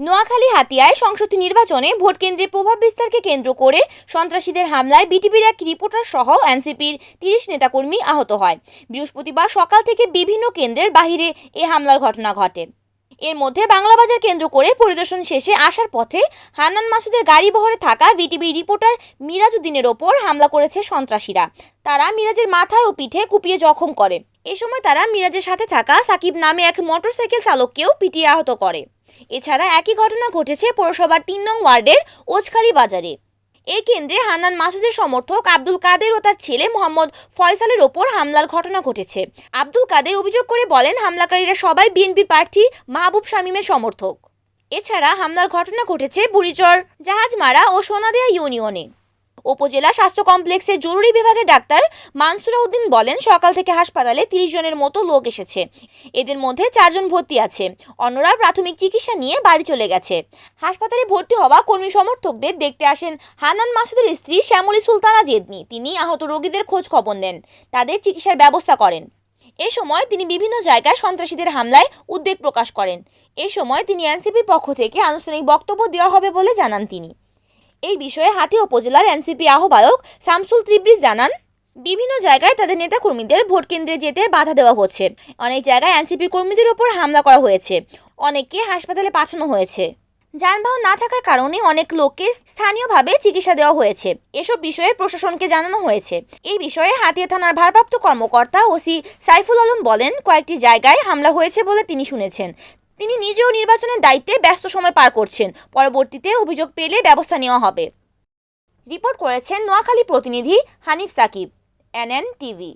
নোয়াখালী হাতিয়ায় সংসদ নির্বাচনে ভোট কেন্দ্রে প্রভাব বিস্তারকে কেন্দ্র করে সন্ত্রাসীদের হামলায় বিটিভির এক রিপোর্টার সহ এনসিপির ৩০ নেতাকর্মী আহত হয়। বৃহস্পতিবার সকাল থেকে বিভিন্ন কেন্দ্রের বাহিরে এ হামলার ঘটনা ঘটে। এর মধ্যে বাংলাবাজার কেন্দ্র করে পরিদর্শন শেষে আসার পথে হান্নান মাসুদের গাড়ি বহরে থাকা বিটিভি রিপোর্টার মিরাজ উদ্দিনের ওপর হামলা করেছে সন্ত্রাসীরা। তারা মিরাজের মাথায় ও পিঠে কুপিয়ে জখম করে। এ সময় তারা মিরাজের সাথে থাকা সাকিব নামে এক মোটরসাইকেল চালককেও পিটিয়ে আহত করে। এছাড়া একই ঘটনা ঘটেছে পৌরসভার ৩ নং ওয়ার্ডের ওছখালী বাজারে। এই কেন্দ্রে হান্নান মাসুদের সমর্থক আব্দুল কাদের ও তার ছেলে মোহাম্মদ ফয়সালের ওপর হামলার ঘটনা ঘটেছে। আব্দুল কাদের অভিযোগ করে বলেন, হামলাকারীরা সবাই বিএনপি প্রার্থী মাহবুব শামীমের সমর্থক। এছাড়া হামলার ঘটনা ঘটেছে বুড়িচর, জাহাজমারা ও সোনাদিয়া ইউনিয়নে। উপজেলা স্বাস্থ্য কমপ্লেক্সের জরুরি বিভাগের ডাক্তার মানসুরা উদ্দিন বলেন, সকাল থেকে হাসপাতালে ৩০ জনের মতো লোক এসেছে। এদের মধ্যে ৪ জন ভর্তি আছে, অন্যরা প্রাথমিক চিকিৎসা নিয়ে বাড়ি চলে গেছে। হাসপাতালে ভর্তি হওয়া কর্মী সমর্থকদের দেখতে আসেন হান্নান মাসুদের স্ত্রী শ্যামলী সুলতানা জেদনি। তিনি আহত রোগীদের খোঁজ খবর নেন, তাদের চিকিৎসার ব্যবস্থা করেন। এ সময় তিনি বিভিন্ন জায়গায় সন্ত্রাসীদের হামলায় উদ্বেগ প্রকাশ করেন। এ সময় তিনি এনসিপির পক্ষ থেকে আনুষ্ঠানিক বক্তব্য দেওয়া হবে বলে জানান তিনি। এই বিষয়ে হাতিয়া উপজেলার এনসিপি আহ্বায়ক শামসুল ত্রিব্রিজ জানান, বিভিন্ন জায়গায় তাদের নেতাকর্মীদের ভোট কেন্দ্রে যেতে বাধা দেওয়া হচ্ছে। অনেক জায়গায় এনসিপি কর্মীদের ওপর হামলা করা হয়েছে, অনেককে হাসপাতালে পাঠানো হয়েছে। যানবাহন না থাকার কারণে অনেক লোককে স্থানীয়ভাবে চিকিৎসা দেওয়া হয়েছে। এসব বিষয়ে প্রশাসনকে জানানো হয়েছে। এই বিষয়ে হাতিয়া থানার ভারপ্রাপ্ত কর্মকর্তা ওসি সাইফুল আলম বলেন, কয়েকটি জায়গায় হামলা হয়েছে বলে তিনি শুনেছেন। তিনি নিজেও নির্বাচনের দায়িত্বে ব্যস্ত সময় পার করছেন। পরবর্তীতে অভিযোগ পেলে ব্যবস্থা নেওয়া হবে। রিপোর্ট করেছেন নোয়াখালী প্রতিনিধি হানিফ সাকিব, এনএন টিভি।